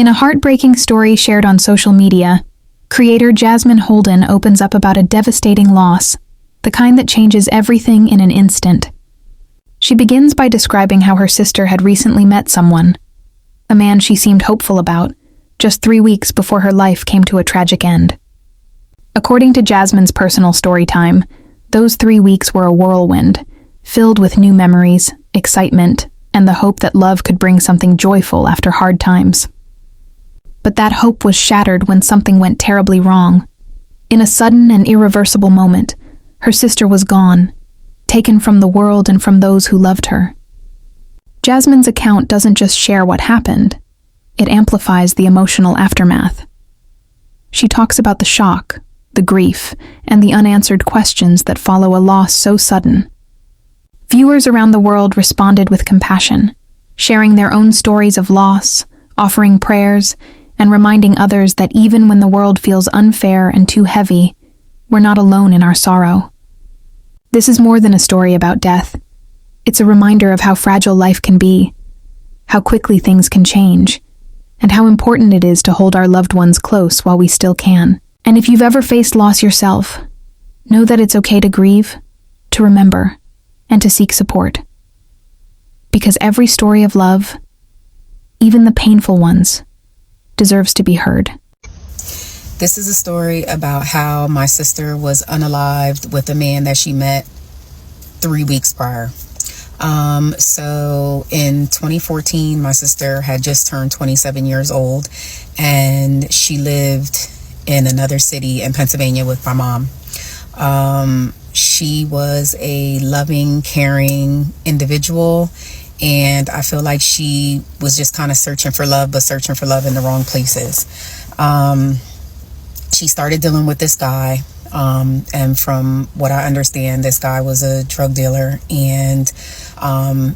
In a heartbreaking story shared on social media, creator Jasmine Holden opens up about a devastating loss, the kind that changes everything in an instant. She begins by describing how her sister had recently met someone, a man she seemed hopeful about, just 3 weeks before her life came to a tragic end. According to Jasmine's personal story time, those 3 weeks were a whirlwind, filled with new memories, excitement, and the hope that love could bring something joyful after hard times. But that hope was shattered when something went terribly wrong. In a sudden and irreversible moment, her sister was gone, taken from the world and from those who loved her. Jasmine's account doesn't just share what happened, it amplifies the emotional aftermath. She talks about the shock, the grief, and the unanswered questions that follow a loss so sudden. Viewers around the world responded with compassion, sharing their own stories of loss, offering prayers, and reminding others that even when the world feels unfair and too heavy, we're not alone in our sorrow. This is more than a story about death. It's a reminder of how fragile life can be, how quickly things can change, and how important it is to hold our loved ones close while we still can. And if you've ever faced loss yourself, know that it's okay to grieve, to remember, and to seek support. Because every story of love, even the painful ones, deserves to be heard. This is a story about how my sister was unalived with a man that she met 3 weeks prior. So in 2014, my sister had just turned 27 years old, and she lived in another city in Pennsylvania with my mom. She was a loving, caring individual, and I feel like she was just kind of searching for love, but searching for love in the wrong places. She started dealing with this guy, and from what I understand, this guy was a drug dealer, and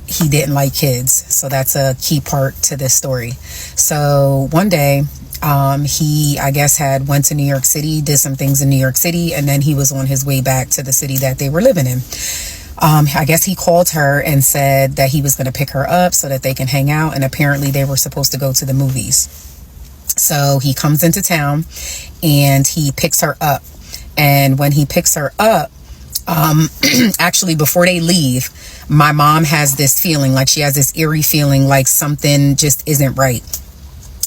he didn't like kids. So that's a key part to this story. So one day, he, I guess, had went to New York City, did some things in New York City, and then he was on his way back to the city that they were living in. I guess he called her and said that he was going to pick her up so that they can hang out, and apparently they were supposed to go to the movies. So he comes into town and he picks her up. And when he picks her up, actually before they leave, my mom has this feeling, like she has this eerie feeling like something just isn't right.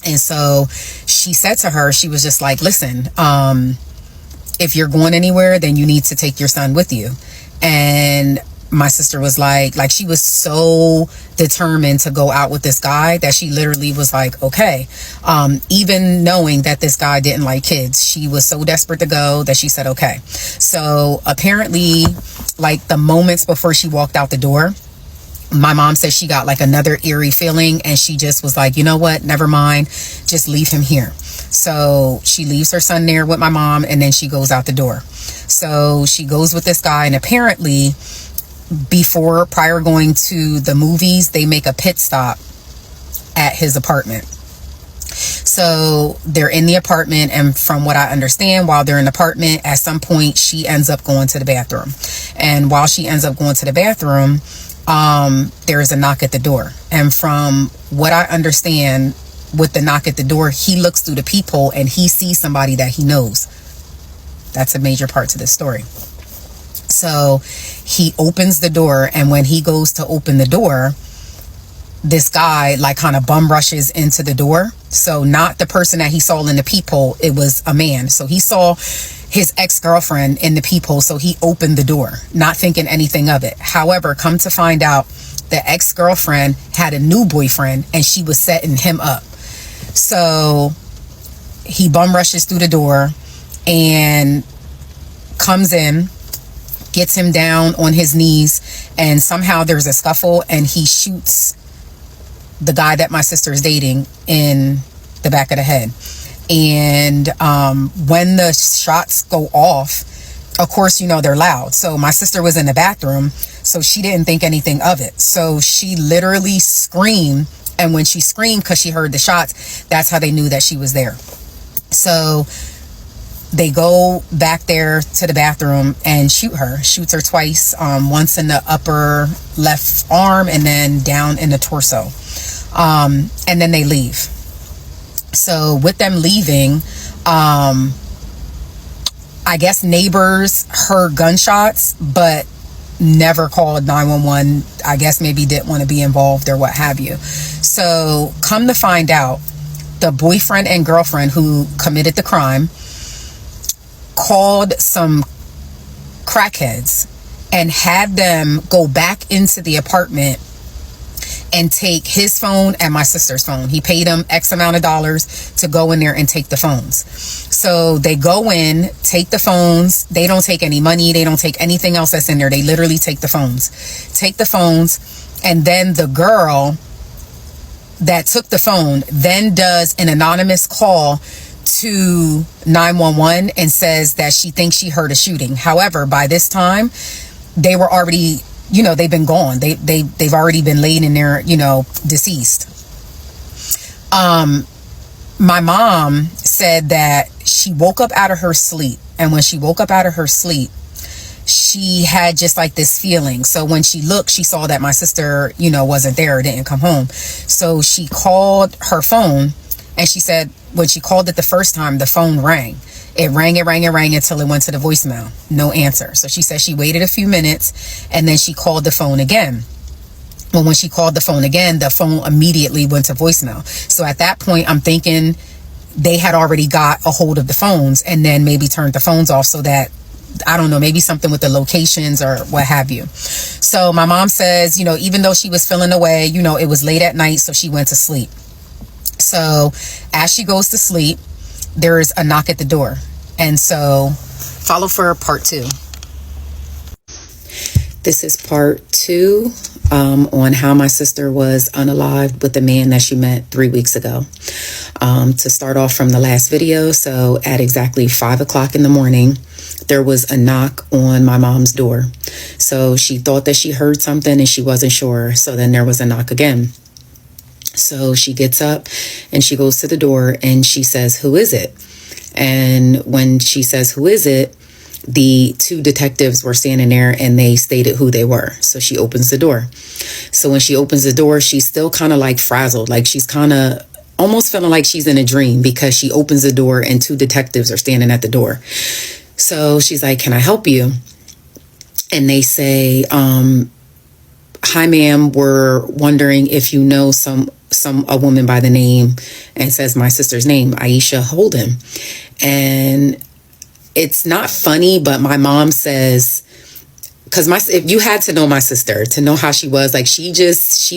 And so she said to her, she was just like, listen, if you're going anywhere, then you need to take your son with you. And my sister was like she was so determined to go out with this guy that she literally was like, okay. Even knowing that this guy didn't like kids, she was so desperate to go that she said, okay. So apparently, like the moments before she walked out the door, my mom said she got like another eerie feeling, and she just was like, you know what, never mind, just leave him here. So she leaves her son there with my mom, and then she goes out the door. So she goes with this guy, and apparently prior going to the movies, they make a pit stop at his apartment. So they're in the apartment, and from what I understand, while they're in the apartment, at some point she ends up going to the bathroom. And while she ends up going to the bathroom, there is a knock at the door. And from what I understand, with the knock at the door, he looks through the peephole and he sees somebody that he knows. That's a major part to this story. So he opens the door, and when he goes to open the door, this guy like kind of bum rushes into the door. So not the person that he saw in the peephole, it was a man. So he saw his ex-girlfriend in the peephole, so he opened the door, not thinking anything of it. However, come to find out, the ex-girlfriend had a new boyfriend, and she was setting him up. So he bum rushes through the door and comes in, gets him down on his knees, and somehow there's a scuffle, and he shoots the guy that my sister is dating in the back of the head. And when the shots go off, of course, you know, they're loud. So my sister was in the bathroom, so she didn't think anything of it. So she literally screamed. And when she screamed, because she heard the shots, that's how they knew that she was there. So they go back there to the bathroom and shoots her twice, once in the upper left arm and then down in the torso. And then they leave. So with them leaving, I guess neighbors heard gunshots, but never called 911. I guess maybe didn't want to be involved or what have you. So come to find out, the boyfriend and girlfriend who committed the crime called some crackheads and had them go back into the apartment and take his phone and my sister's phone. He paid them X amount of dollars to go in there and take the phones. So they go in, take the phones. They don't take any money. They don't take anything else that's in there. They literally take the phones. And then the girl that took the phone then does an anonymous call to 911 and says that she thinks she heard a shooting. However, by this time, they were already, they've been gone. They've already been laid in there, deceased. My mom said that she woke up out of her sleep. And when she woke up out of her sleep, she had just like this feeling. So when she looked, she saw that my sister, wasn't there, didn't come home. So she called her phone, and she said when she called it the first time, the phone rang. It rang until it went to the voicemail. No answer. So she said she waited a few minutes, and then she called the phone again. Well, when she called the phone again, the phone immediately went to voicemail. So at that point, I'm thinking they had already got a hold of the phones and then maybe turned the phones off so that, I don't know, maybe something with the locations or what have you. So my mom says, even though she was feeling away, it was late at night, so she went to sleep. So as she goes to sleep, there's a knock at the door. And so follow for part 2. This is part 2 on how my sister was unalived with the man that she met 3 weeks ago. To start off from the last video, so at exactly 5 o'clock in the morning, there was a knock on my mom's door. So she thought that she heard something and she wasn't sure. So then there was a knock again. So she gets up and she goes to the door and she says, "Who is it?" And when she says, "Who is it?" the 2 detectives were standing there and they stated who they were. So she opens the door. So when she opens the door, she's still kind of like frazzled. Like she's kind of almost feeling like she's in a dream because she opens the door and 2 detectives are standing at the door. So she's like, "Can I help you?" And they say, "Hi, ma'am, we're wondering if you know a woman by the name," and says my sister's name, Aisha Holden. And it's not funny, but my mom says, because if you had to know my sister, to know how she was, like she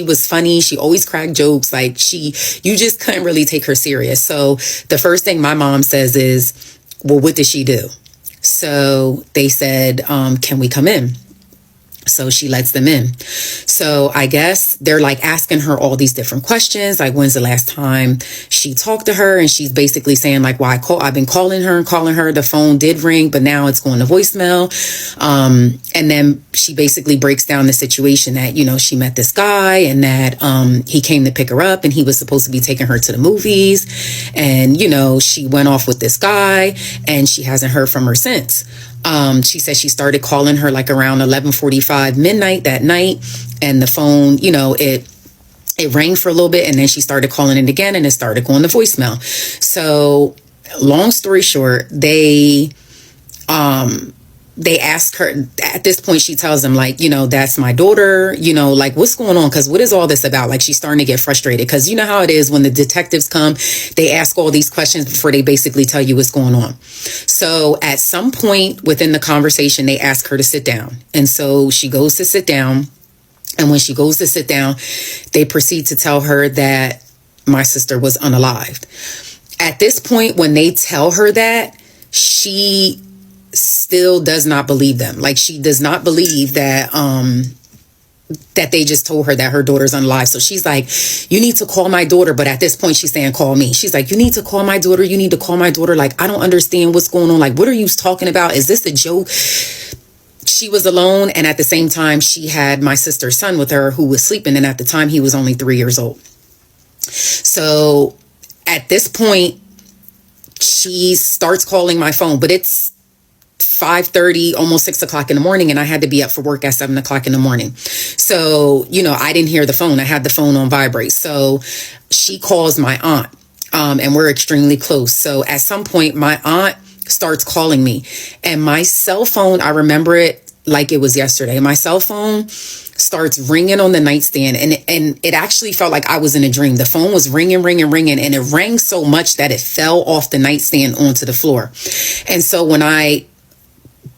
was funny. She always cracked jokes. Like you just couldn't really take her serious. So the first thing my mom says is, "Well, what did she do?" So they said, "Can we come in?" So she lets them in. So I guess they're like asking her all these different questions. Like, when's the last time she talked to her? And she's basically saying like, I've been calling her. The phone did ring, but now it's going to voicemail. And then she basically breaks down the situation that, she met this guy and that, he came to pick her up and he was supposed to be taking her to the movies. And, she went off with this guy and she hasn't heard from her since. She said she started calling her like around 11:45 midnight that night, and the phone, it rang for a little bit, and then she started calling it again, and it started going to voicemail. So, long story short, they ask her, at this point, she tells them like, "That's my daughter, like what's going on? Because what is all this about?" Like she's starting to get frustrated because you know how it is when the detectives come, they ask all these questions before they basically tell you what's going on. So at some point within the conversation, they ask her to sit down. And so she goes to sit down. And when she goes to sit down, they proceed to tell her that my sister was unalived. At this point, when they tell her that, she still does not believe them. Like she does not believe that that they just told her that her daughter's unalive. So she's like, "You need to call my daughter." But at this point, she's saying, "Call me." She's like, "You need to call my daughter. You need to call my daughter. Like, I don't understand what's going on. Like, what are you talking about? Is this a joke?" She was alone. And at the same time, she had my sister's son with her who was sleeping. And at the time, he was only 3 years old. So at this point, she starts calling my phone, but it's 5:30, almost 6 o'clock in the morning, and I had to be up for work at 7 o'clock in the morning. So, I didn't hear the phone. I had the phone on vibrate. So she calls my aunt. and we're extremely close. So at some point, my aunt starts calling me, and my cell phone, I remember it like it was yesterday. My cell phone starts ringing on the nightstand, and it actually felt like I was in a dream. The phone was ringing, and it rang so much that it fell off the nightstand onto the floor. And so when I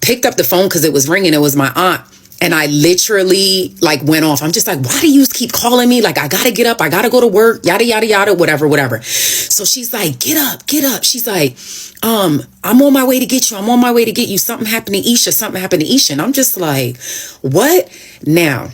picked up the phone, because it was ringing, it was my aunt. And I literally like went off. I'm just like, why do you keep calling me? Like, I gotta get up. I gotta go to work, yada, yada, yada, whatever. So she's like, get up. She's like, I'm on my way to get you. Something happened to Isha. And I'm just like, what? Now,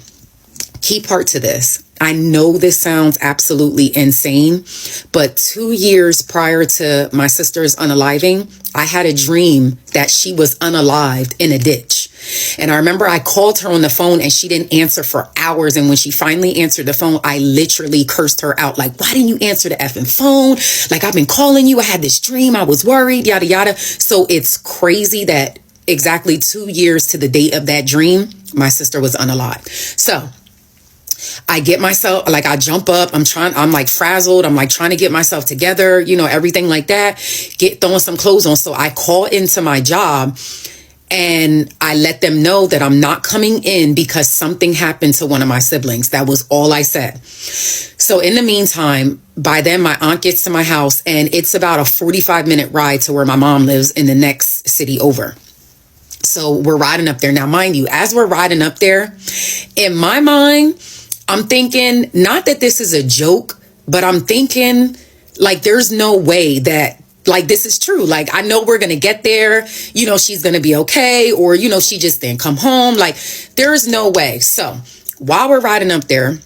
key part to this. I know this sounds absolutely insane, but 2 years prior to my sister's unaliving, I had a dream that she was unalived in a ditch. And I remember I called her on the phone and she didn't answer for hours. And when she finally answered the phone, I literally cursed her out. Like, why didn't you answer the effing phone? Like, I've been calling you. I had this dream. I was worried, yada, yada. So it's crazy that exactly 2 years to the date of that dream, my sister was unalived. So I get myself, like, I jump up, I'm like frazzled. I'm like trying to get myself together, everything like that, throwing some clothes on. So I call into my job and I let them know that I'm not coming in because something happened to one of my siblings. That was all I said. So in the meantime, by then my aunt gets to my house, and it's about a 45-minute ride to where my mom lives in the next city over. So we're riding up there. Now, mind you, as we're riding up there, in my mind, I'm thinking, not that this is a joke, but I'm thinking, like, there's no way that, like, this is true. Like, I know we're going to get there. She's going to be okay. Or, she just didn't come home. Like, there's no way. So while we're riding up there,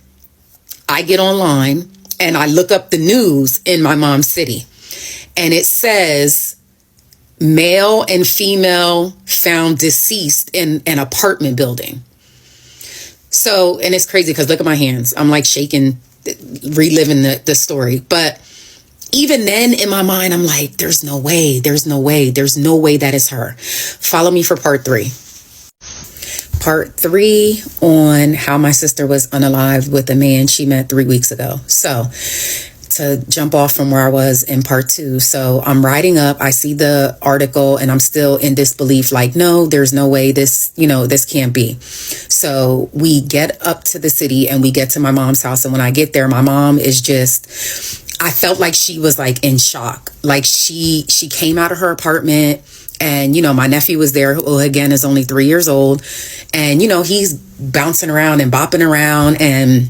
I get online and I look up the news in my mom's city. And it says, male and female found deceased in an apartment building. So, and it's crazy because look at my hands. I'm like shaking, reliving the story. But even then in my mind, I'm like, there's no way that is her. Follow me for part 3. Part 3 on how my sister was unalived with a man she met 3 weeks ago. So to jump off from where I was in part 2. So I'm riding up, I see the article, and I'm still in disbelief, like, no, there's no way this can't be. So we get up to the city and we get to my mom's house. And when I get there, my mom is just, I felt like she was like in shock. Like she came out of her apartment, and, my nephew was there, who again is only 3 years old. And, he's bouncing around and bopping around, and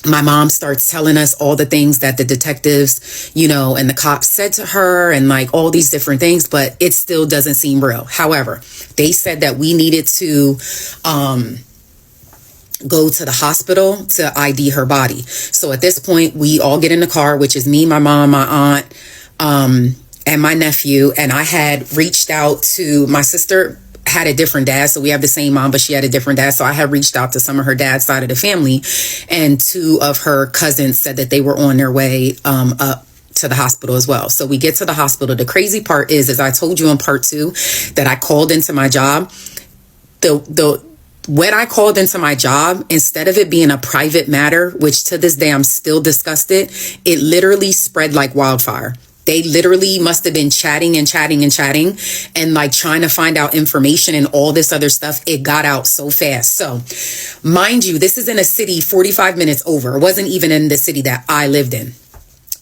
my mom starts telling us all the things that the detectives, and the cops said to her, and like all these different things, but it still doesn't seem real. However, they said that we needed to go to the hospital to ID her body. So at this point, we all get in the car, which is me, my mom, my aunt, and my nephew. And I had reached out to my sister. Had a different dad, so we have the same mom, but she had a different dad. So I had reached out to some of her dad's side of the family, and 2 of her cousins said that they were on their way up to the hospital as well. So we get to the hospital. The crazy part is, as I told you in part 2, that I called into my job. When I called into my job, instead of it being a private matter, which to this day I'm still disgusted, it literally spread like wildfire. They literally must have been chatting and like trying to find out information and all this other stuff. It got out so fast. So mind you, this is in a city 45 minutes over. It wasn't even in the city that I lived in.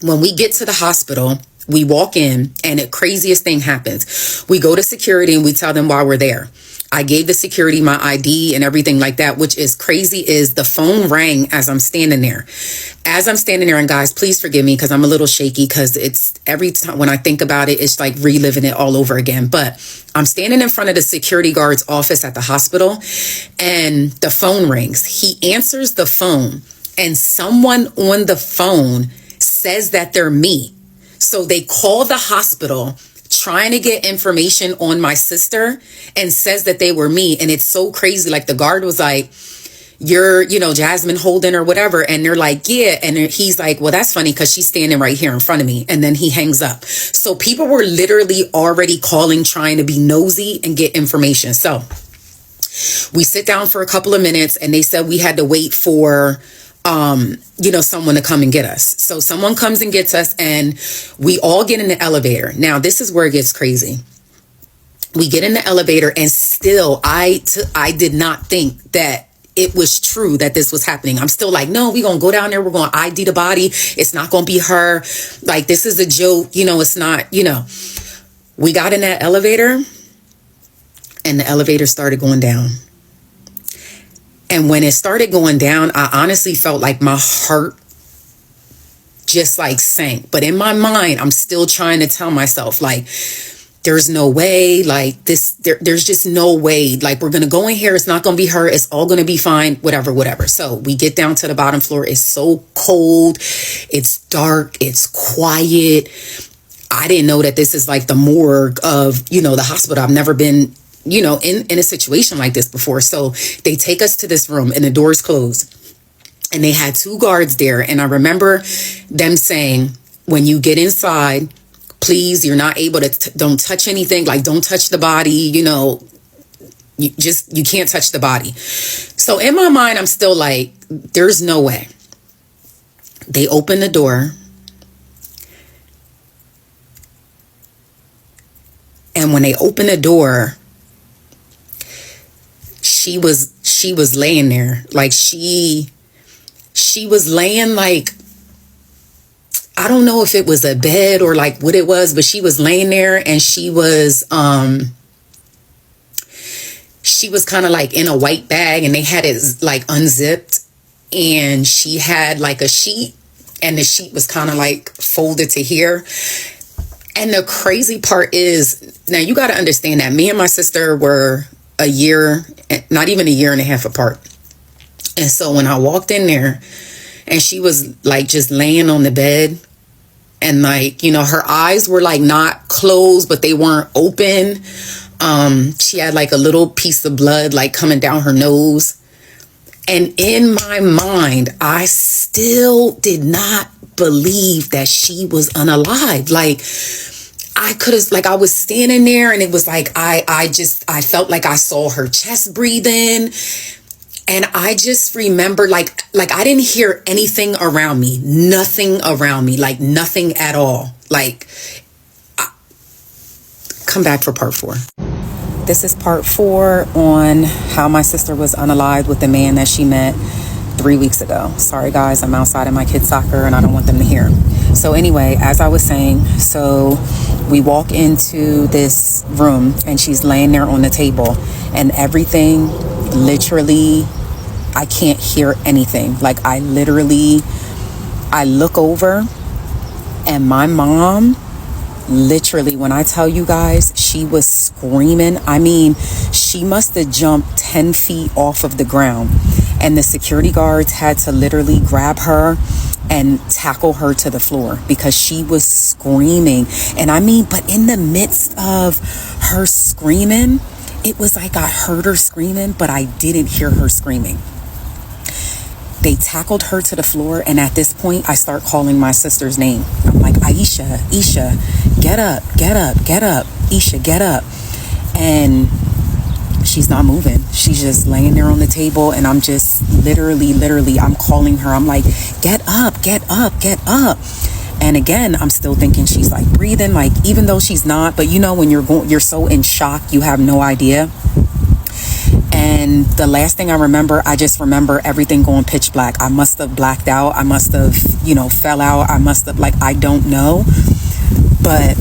When we get to the hospital, we walk in, and the craziest thing happens. We go to security and we tell them why we're there. I gave the security my ID and everything like that, which is crazy, is the phone rang as I'm standing there. And guys, please forgive me because I'm a little shaky, because it's every time when I think about it, it's like reliving it all over again. But I'm standing in front of the security guard's office at the hospital, and the phone rings. He answers the phone, and someone on the phone says that they're me. So they call the hospital trying to get information on my sister and says that they were me. And it's so crazy. Like, the guard was like, you're, Jasmine Holden or whatever. And they're like, yeah. And he's like, well, that's funny because she's standing right here in front of me. And then he hangs up. So people were literally already calling, trying to be nosy and get information. So we sit down for a couple of minutes, and they said we had to wait for someone to come and get us. So someone comes and gets us, and we all get in the elevator. Now, this is where it gets crazy. We get in the elevator, and still, I did not think that it was true that this was happening. I'm still like, no, we're going to go down there. We're going to ID the body. It's not going to be her. Like, this is a joke. It's not, We got in that elevator, and the elevator started going down. And when it started going down, I honestly felt like my heart just like sank. But in my mind, I'm still trying to tell myself, like, there's no way, like this, there's just no way. Like, we're going to go in here. It's not going to be her. It's all going to be fine, whatever. So we get down to the bottom floor. It's so cold. It's dark. It's quiet. I didn't know that this is like the morgue of, the hospital. I've never been, in a situation like this before. So they take us to this room, and the door's closed, and they had 2 guards there. And I remember them saying, when you get inside, please, you're not able to, don't touch anything. Like, don't touch the body, you can't touch the body. So in my mind, I'm still like, there's no way. They open the door. And when they open the door, she was laying there. Like, she was laying like, I don't know if it was a bed or like what it was, but she was laying there, and she was kind of like in a white bag, and they had it like unzipped, and she had like a sheet, and the sheet was kind of like folded to here. And the crazy part is, now you got to understand that me and my sister were a year, not even a year and a half apart. And so when I walked in there, and she was like just laying on the bed, and like, her eyes were like not closed, but they weren't open. She had like a little piece of blood like coming down her nose. And in my mind, I still did not believe that she was unalive. Like, I could have, like, I was standing there, and it was like, I felt like I saw her chest breathing. And I just remember, like I didn't hear anything around me, nothing around me, like nothing at all. Like, come back for part 4. This is part 4 on how my sister was unalived with the man that she met 3 weeks ago. Sorry, guys, I'm outside of my kids' soccer, and I don't want them to hear. So anyway, as I was saying, so we walk into this room, and she's laying there on the table, and everything, literally, I can't hear anything. Like, I look over, and my mom, literally, when I tell you guys, she was screaming. I mean, she must have jumped 10 feet off of the ground, and the security guards had to literally grab her and tackle her to the floor because she was screaming. And I mean, but in the midst of her screaming, it was like I heard her screaming, but I didn't hear her screaming. They tackled her to the floor, and at this point, I start calling my sister's name. I'm like, Aisha, get up, Isha, get up. And she's not moving. She's just laying there on the table, and I'm just literally, I'm calling her. I'm like, get up. And again, I'm still thinking she's like breathing, like even though she's not, but when you're so in shock, you have no idea. And the last thing I remember, I just remember everything going pitch black. I must have blacked out. I must have, fell out. I must have, I don't know. But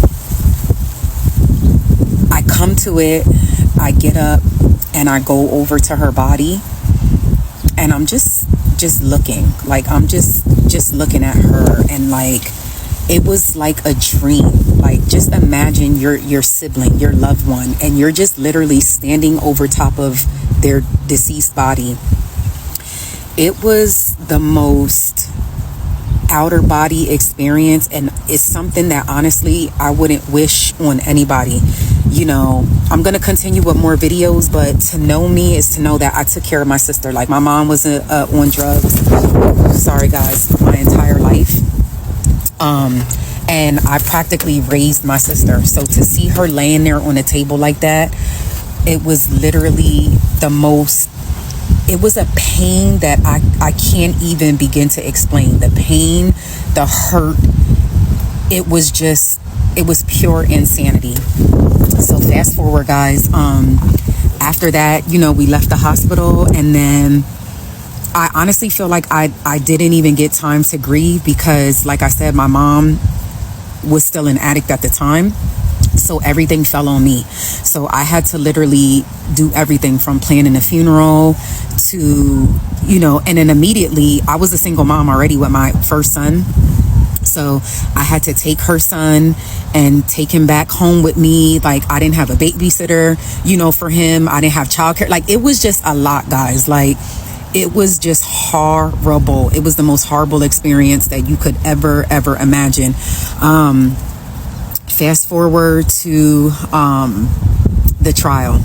I come to it, I get up, and I go over to her body, and I'm just looking. Like, I'm just looking at her, and it was like a dream. Like, just imagine your sibling, your loved one, and you're just literally standing over top of their deceased body. It was the most outer body experience, and it's something that honestly I wouldn't wish on anybody. I'm gonna continue with more videos, but to know me is to know that I took care of my sister. Like, my mom was on drugs, sorry guys, my entire life. And I practically raised my sister. So to see her laying there on a table like that, it was literally the most it was a pain that I can't even begin to explain. The pain, the hurt, it was pure insanity. So fast forward, guys, after that, we left the hospital, and then I honestly feel like I didn't even get time to grieve because, like I said, my mom was still an addict at the time. So everything fell on me. So I had to literally do everything from planning a funeral to, and then immediately I was a single mom already with my first son. So I had to take her son and take him back home with me. Like, I didn't have a babysitter, for him. I didn't have childcare. Like, it was just a lot, guys. Like, it was just horrible. It was the most horrible experience that you could ever imagine. Fast forward to the trial.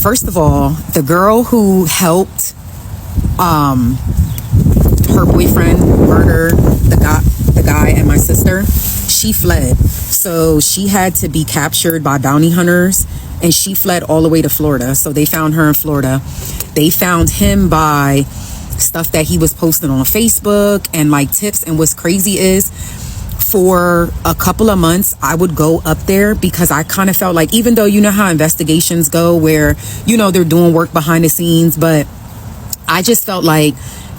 First of all, the girl who helped her boyfriend murder the guy and my sister, she fled. So she had to be captured by bounty hunters, and she fled all the way to Florida. So they found her in Florida. They found him by stuff that he was posting on Facebook and like tips. And what's crazy is, for a couple of months, I would go up there because I kind of felt like, even though how investigations go where, they're doing work behind the scenes, but I just felt like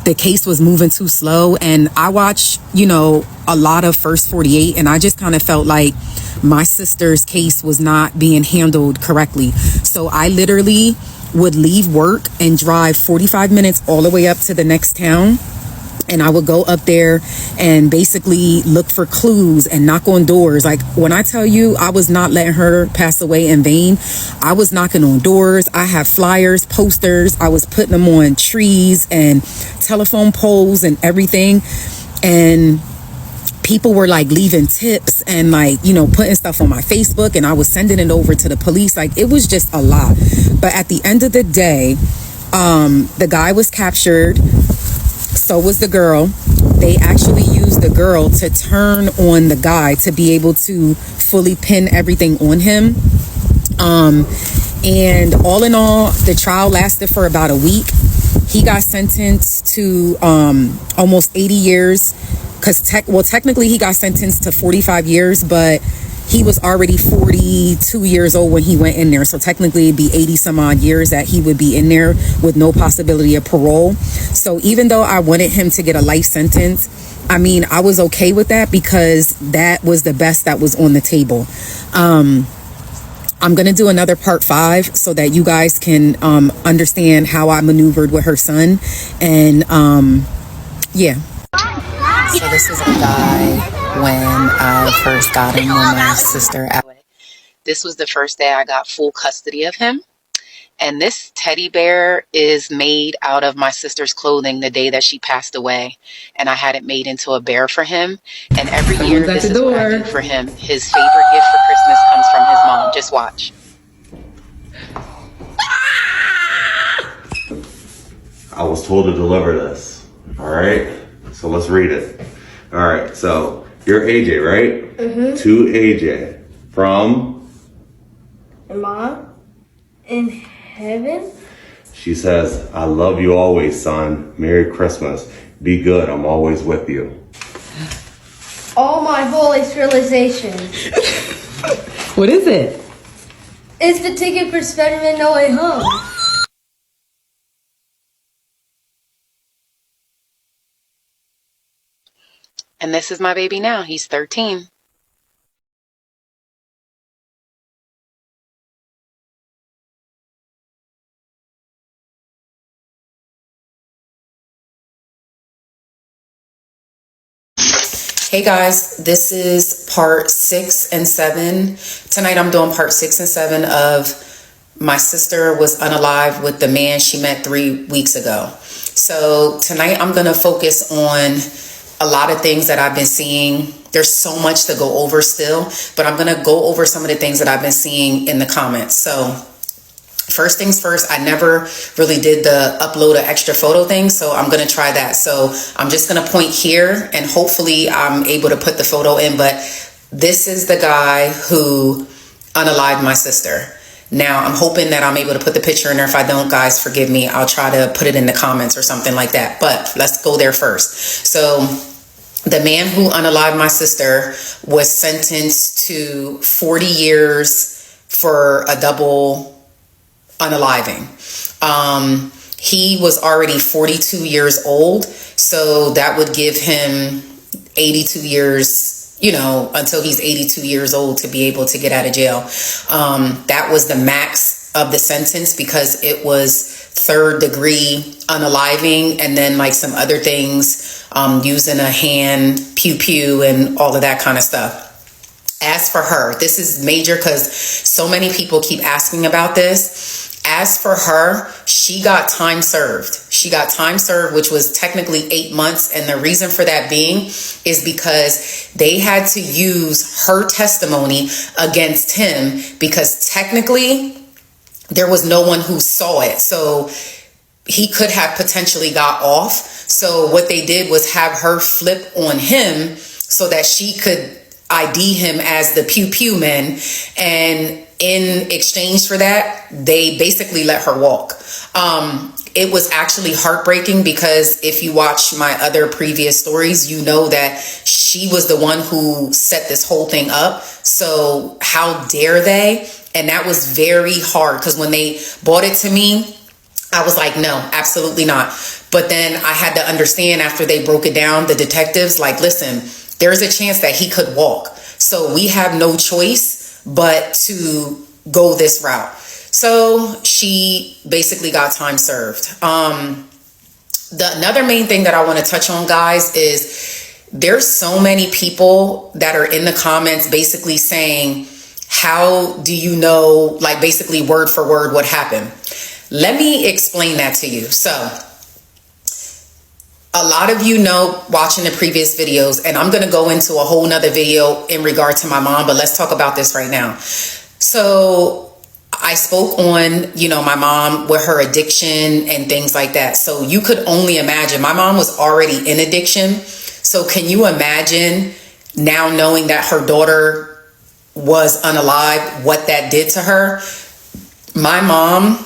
the case was moving too slow. And I watched, a lot of First 48, and I just kind of felt like my sister's case was not being handled correctly. So I literally would leave work and drive 45 minutes all the way up to the next town. And I would go up there and basically look for clues and knock on doors. Like, when I tell you, I was not letting her pass away in vain. I was knocking on doors. I have flyers, posters. I was putting them on trees and telephone poles and everything. And people were like leaving tips and like, putting stuff on my Facebook, and I was sending it over to the police. Like, it was just a lot. But at the end of the day, the guy was captured. So was the girl. They actually used the girl to turn on the guy to be able to fully pin everything on him. And all in all, the trial lasted for about a week. He got sentenced to almost 80 years. Because technically he got sentenced to 45 years, but he was already 42 years old when he went in there. So technically it'd be 80 some odd years that he would be in there with no possibility of parole. So even though I wanted him to get a life sentence, I was okay with that because that was the best that was on the table. I'm going to do another part 5 so that you guys can understand how I maneuvered with her son. And yeah. So this is a guy when I first got him when my sister. This was the first day I got full custody of him. And this teddy bear is made out of my sister's clothing the day that she passed away. And I had it made into a bear for him. And every year, this is what I do for him. His favorite gift for Christmas comes from his mom. Just watch. I was told to deliver this. All right. So let's read it. All right. So you're AJ, right? Mm-hmm. To AJ from Mom in heaven. She says, I love you always, son. Merry Christmas. Be good. I'm always with you. Oh, my holy realization. What is it? It's the ticket for Spider-Man No Way Home. And this is my baby now. He's 13. Hey guys, this is part 6 and 7. Tonight I'm doing part 6 and 7 of my sister was unalive with the man she met 3 weeks ago. So tonight I'm going to focus on a lot of things that I've been seeing. There's so much to go over still, but I'm going to go over some of the things that I've been seeing in the comments. So first things first, I never really did the upload an extra photo thing, so I'm going to try that. So I'm just going to point here and hopefully I'm able to put the photo in, but this is the guy who unalived my sister. Now, I'm hoping that I'm able to put the picture in there. If I don't, guys, forgive me. I'll try to put it in the comments or something like that. But let's go there first. So the man who unalived my sister was sentenced to 40 years for a double unaliving. He was already 42 years old, so that would give him 82 years, until he's 82 years old to be able to get out of jail. That was the max of the sentence because it was 3rd degree unaliving and then like some other things, using a hand, pew and all of that kind of stuff. As for her, this is major because so many people keep asking about this. As for her, she got time served. She got time served, which was technically 8 months. And the reason for that being is because they had to use her testimony against him because technically there was no one who saw it. So he could have potentially got off. So what they did was have her flip on him so that she could ID him as the pew man, and in exchange for that, they basically let her walk. It was actually heartbreaking because if you watch my other previous stories, you know that she was the one who set this whole thing up. So how dare they? And that was very hard because when they brought it to me, I was like, no, absolutely not. But then I had to understand after they broke it down, the detectives, like, listen, there's a chance that he could walk. So we have no choice but to go this route. So she basically got time served. Another main thing that I want to touch on, guys, is there's so many people that are in the comments basically saying, how do you know, like basically word for word what happened? Let me explain that to you. So a lot of you know, watching the previous videos, and I'm going to go into a whole nother video in regard to my mom, but let's talk about this right now. So I spoke on, my mom with her addiction and things like that. So you could only imagine, my mom was already in addiction. So can you imagine now knowing that her daughter was unalive, what that did to her? My mom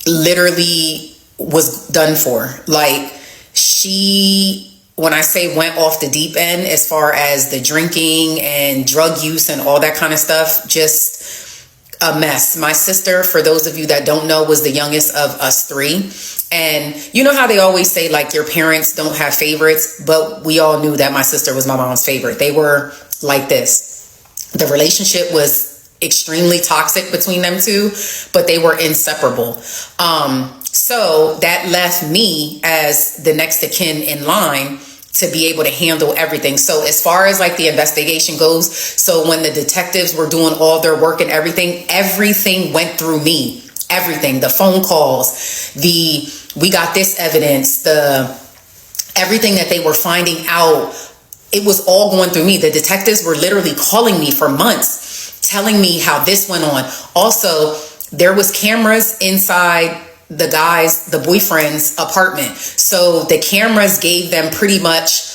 literally was done for. Like, she, when I say went off the deep end as far as the drinking and drug use and all that kind of stuff, just a mess. My sister, for those of you that don't know, was the youngest of us three. And you know how they always say, like, your parents don't have favorites, but we all knew that my sister was my mom's favorite. They were like this. The relationship was extremely toxic between them two, but they were inseparable. So that left me as the next of kin in line to be able to handle everything. So as far as like the investigation goes, so when the detectives were doing all their work and everything went through me. Everything, the phone calls, we got this evidence, everything that they were finding out, it was all going through me. The detectives were literally calling me for months, telling me how this went on. Also, there was cameras inside the boyfriend's apartment. So the cameras gave them pretty much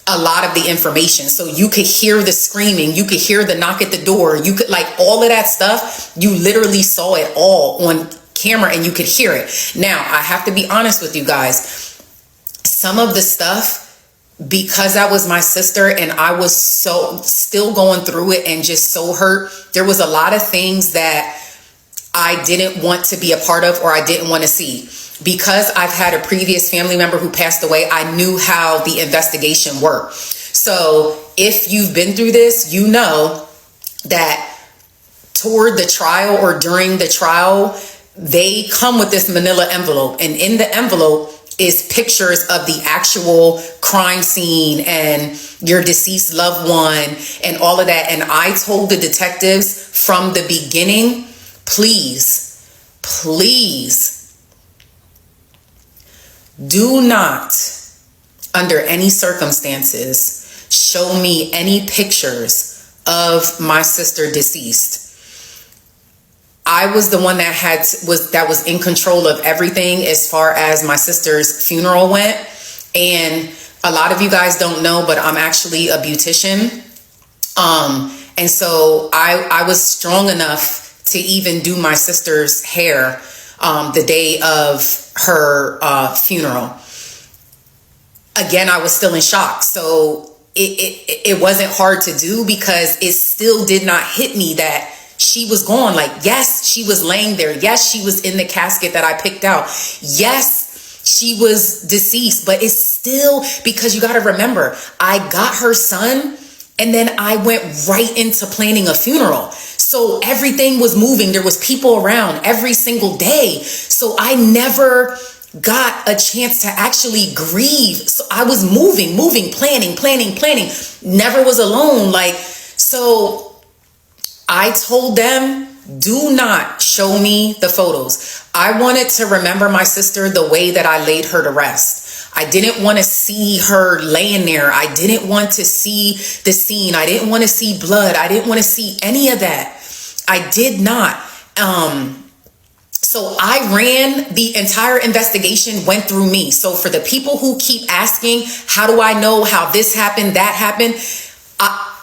a lot of the information. So you could hear the screaming, you could hear the knock at the door, you could, like, all of that stuff, you literally saw it all on camera and you could hear it. Now, I have to be honest with you guys. Some of the stuff, because that was my sister and I was still going through it and just so hurt, there was a lot of things that I didn't want to be a part of or I didn't want to see. Because I've had a previous family member who passed away, I knew how the investigation worked. So if you've been through this, you know that toward the trial or during the trial, they come with this manila envelope. And in the envelope is pictures of the actual crime scene and your deceased loved one and all of that. And I told the detectives from the beginning, please, do not, under any circumstances, show me any pictures of my sister deceased. I was the one that was in control of everything as far as my sister's funeral went. And a lot of you guys don't know, but I'm actually a beautician. And so I was strong enough to even do my sister's hair the day of her funeral. Again, I was still in shock. So it wasn't hard to do because it still did not hit me that she was gone. Like, yes, she was laying there. Yes, she was in the casket that I picked out. Yes, she was deceased. But it's still, because you got to remember, I got her son and then I went right into planning a funeral. So everything was moving. There was people around every single day. So I never got a chance to actually grieve. So I was moving, planning, never was alone. Like, so I told them, do not show me the photos. I wanted to remember my sister the way that I laid her to rest. I didn't want to see her laying there. I didn't want to see the scene. I didn't want to see blood. I didn't want to see any of that. I did not. So I ran the entire investigation, went through me. So for the people who keep asking, how do I know how this happened, that happened?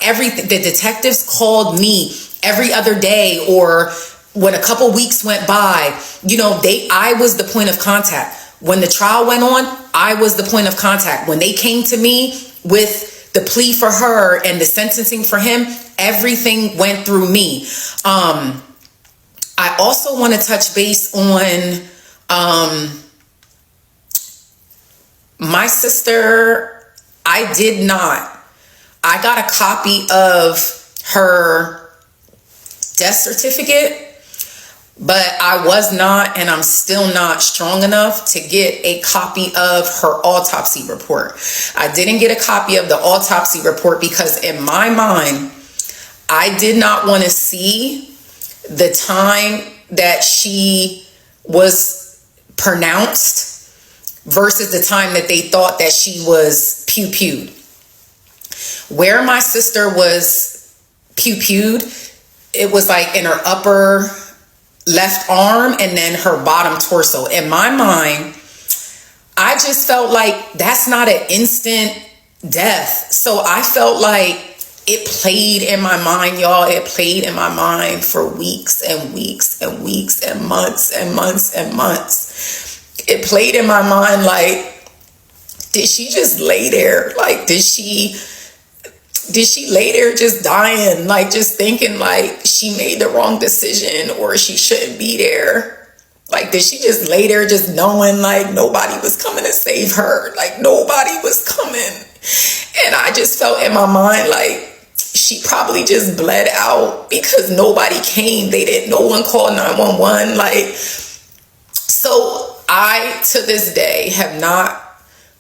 Everything, the detectives called me every other day, or when a couple weeks went by, I was the point of contact. When the trial went on, I was the point of contact. When they came to me with the plea for her and the sentencing for him, everything went through me. I also want to touch base on my sister. I got a copy of her death certificate, but I was not, and I'm still not strong enough to get a copy of her autopsy report. I didn't get a copy of the autopsy report because in my mind, I did not want to see the time that she was pronounced versus the time that they thought that she was pew-pewed. Where my sister was pew-pewed, it was like in her upper left arm and then her bottom torso. In my mind, I just felt like that's not an instant death. So I felt like it played in my mind, y'all. It played in my mind for weeks and weeks and weeks and months and months and months. It played in my mind like, did she just lay there? Like, did she lay there just dying? Like, just thinking like she made the wrong decision or she shouldn't be there? Like, did she just lay there just knowing like nobody was coming to save her? Like, nobody was coming. And I just felt in my mind like, she probably just bled out because nobody came. No one called 911. Like, so I, to this day, have not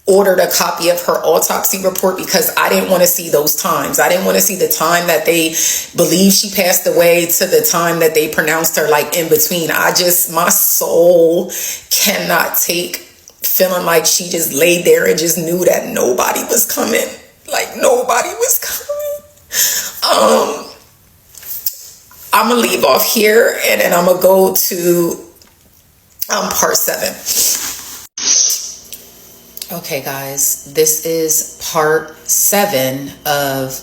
ordered a copy of her autopsy report because I didn't want to see those times. I didn't want to see the time that they believe she passed away to the time that they pronounced her, like in between. My soul cannot take feeling like she just laid there and just knew that nobody was coming. Like, nobody was coming. I'm gonna leave off here and then I'm gonna go to part 7. Okay, guys, this is part 7 of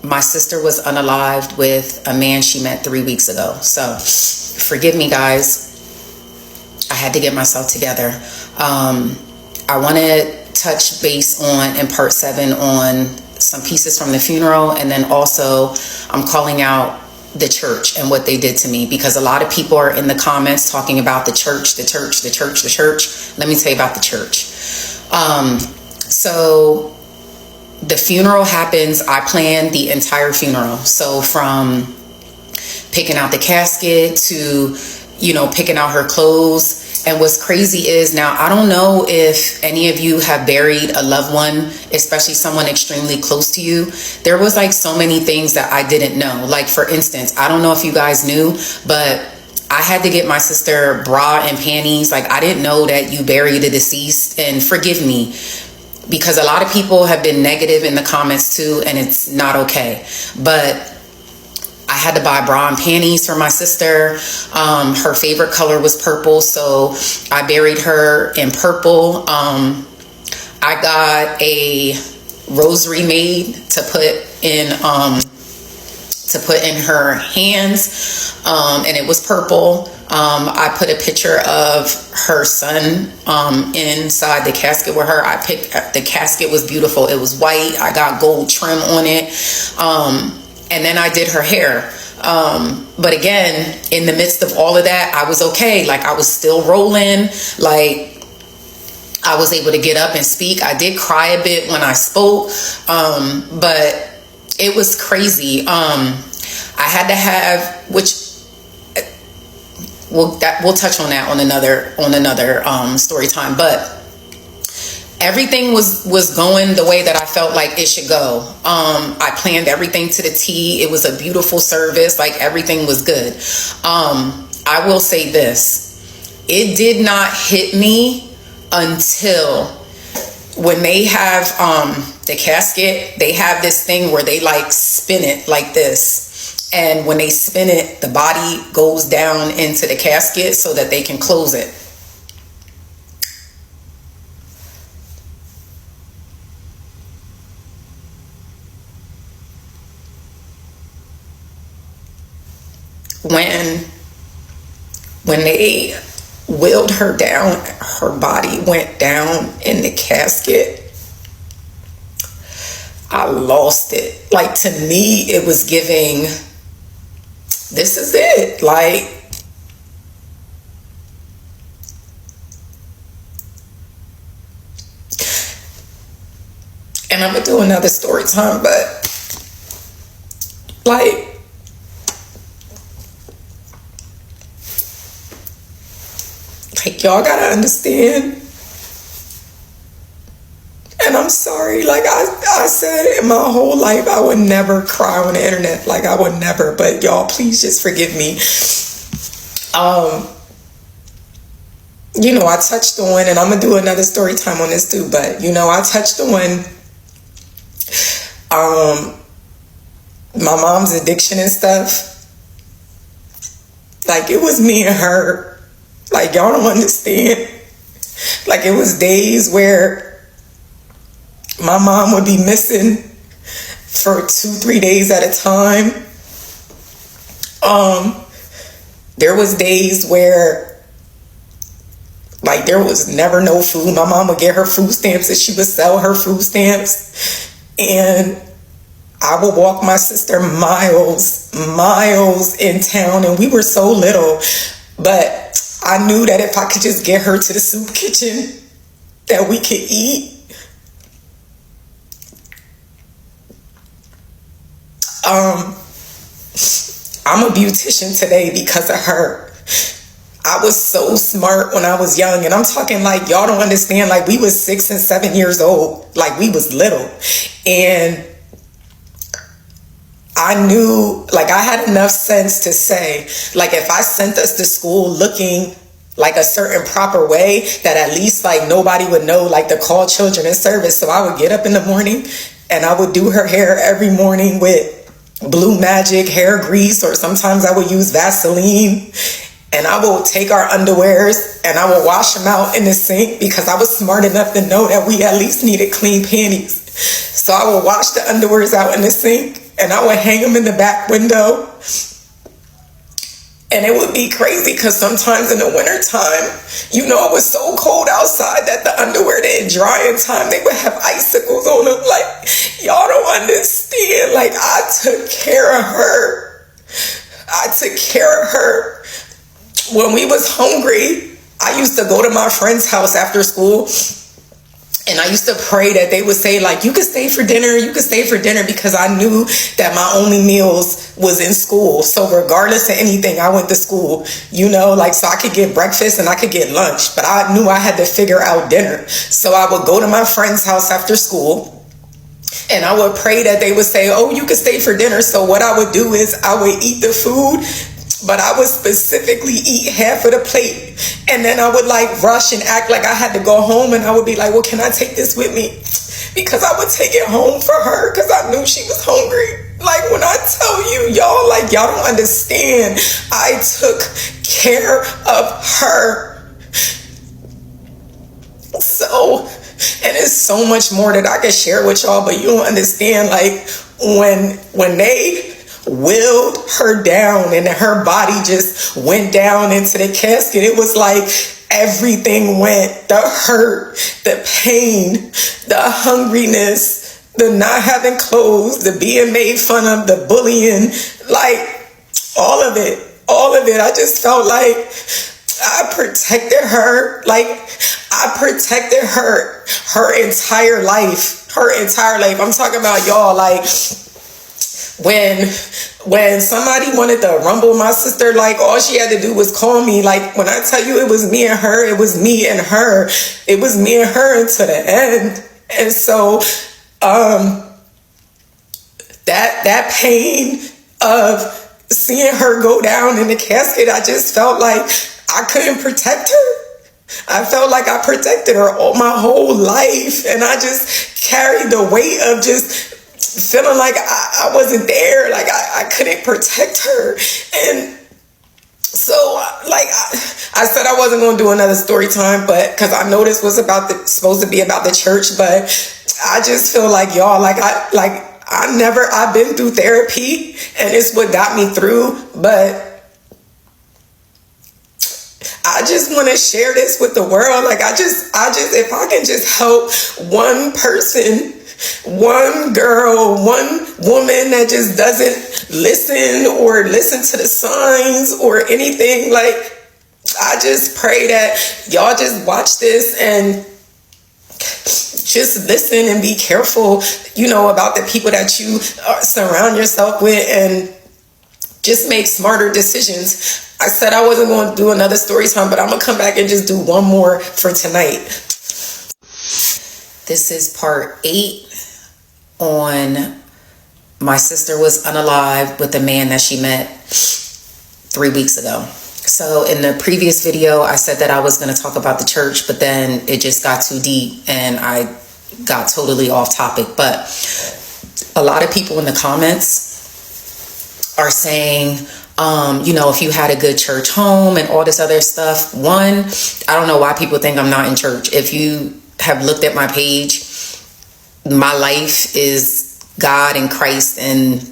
my sister was unalived with a man she met 3 weeks ago. So forgive me, guys. I had to get myself together. I want to touch base on in part 7 on some pieces from the funeral, and then also I'm calling out the church and what they did to me, because a lot of people are in the comments talking about the church. Let me tell you about the church. So the funeral happens. I planned the entire funeral. So from picking out the casket to, picking out her clothes. And what's crazy is now, I don't know if any of you have buried a loved one, especially someone extremely close to you. There was like so many things that I didn't know. Like, for instance, I don't know if you guys knew, but I had to get my sister bra and panties. Like, I didn't know that you bury the deceased. And forgive me, because a lot of people have been negative in the comments too, and it's not okay. But I had to buy bra and panties for my sister. Her favorite color was purple, so I buried her in purple. I got a rosary made to put to put in her hands, and it was purple. I put a picture of her son inside the casket with her. I picked the casket was beautiful. It was white. I got gold trim on it, and then I did her hair. But again, in the midst of all of that, I was okay. Like, I was still rolling. Like, I was able to get up and speak. I did cry a bit when I spoke, but it was crazy. I had to have, which we'll touch on that on another story time. But everything was going the way that I felt like it should go. I planned everything to the T. It was a beautiful service. Like, everything was good. I will say this: it did not hit me until when they have the casket, they have this thing where they like spin it like this, and when they spin it, the body goes down into the casket so that they can close it. When they wheeled her down, her body went down in the casket. I lost it. Like, to me, it was giving, this is it. Like, and I'm gonna do another story time, but like, y'all gotta understand, and I'm sorry, like I said, in my whole life, I would never cry on the internet. Like, I would never, but y'all, please just forgive me. I touched on, and I'm gonna do another story time on this too, but I touched on my mom's addiction and stuff. Like, it was me and her. Like, y'all don't understand. Like, it was days where my mom would be missing for 2-3 days at a time. There was days where, like, there was never no food. My mom would get her food stamps and she would sell her food stamps. And I would walk my sister miles in town, and we were so little. But I knew that if I could just get her to the soup kitchen, that we could eat. I'm a beautician today because of her. I was so smart when I was young, and I'm talking like, y'all don't understand. Like, we was 6 and 7 years old. Like, we was little. And I knew, like, I had enough sense to say, like, if I sent us to school looking like a certain proper way, that at least, like, nobody would know, like, to call children in service. So I would get up in the morning and I would do her hair every morning with Blue Magic hair grease, or sometimes I would use Vaseline. And I will take our underwears and I will wash them out in the sink, because I was smart enough to know that we at least needed clean panties. So I would wash the underwears out in the sink, and I would hang them in the back window. And it would be crazy, because sometimes in the wintertime, it was so cold outside that the underwear didn't dry in time. They would have icicles on them. Like, y'all don't understand. Like, I took care of her. When we was hungry, I used to go to my friend's house after school, and I used to pray that they would say, like, you could stay for dinner, because I knew that my only meals was in school. So regardless of anything, I went to school, so I could get breakfast and I could get lunch, but I knew I had to figure out dinner. So I would go to my friend's house after school, and I would pray that they would say, oh, you could stay for dinner. So what I would do is I would eat the food, but I would specifically eat half of the plate. And then I would like rush and act like I had to go home, and I would be like, well, can I take this with me? Because I would take it home for her, because I knew she was hungry. Like, when I tell you, y'all, like, y'all don't understand. I took care of her. So, and it's so much more that I could share with y'all, but you don't understand. Like, when they wheeled her down and her body just went down into the casket. It was like everything went. The hurt, the pain, the hungriness, the not having clothes, the being made fun of, the bullying, like all of it. I just felt like I protected her. Like I protected her entire life. I'm talking about, y'all, like when somebody wanted to rumble my sister, like all she had to do was call me. Like when I tell you it was me and her, it was me and her. It was me and her until the end. And so that pain of seeing her go down in the casket, I just felt like I couldn't protect her. I felt like I protected her all my whole life, and I just carried the weight of just feeling like I wasn't there, like I couldn't protect her. And so like I said I wasn't going to do another story time, but because I know this was supposed to be about the church, but I just feel like, y'all, I've been through therapy and it's what got me through, but I just want to share this with the world. Like I just, if I can just help one person, one girl, one woman that just doesn't listen or listen to the signs or anything, like I just pray that y'all just watch this and just listen and be careful, about the people that you surround yourself with, and just make smarter decisions. I said I wasn't going to do another story time, but I'm going to come back and just do one more for tonight. This is part 8 on my sister was unalived with the man that she met 3 weeks ago. So in the previous video, I said that I was going to talk about the church, but then it just got too deep and I got totally off topic. But a lot of people in the comments are saying, if you had a good church home and all this other stuff. One, I don't know why people think I'm not in church. If you have looked at my page, my life is God and Christ, and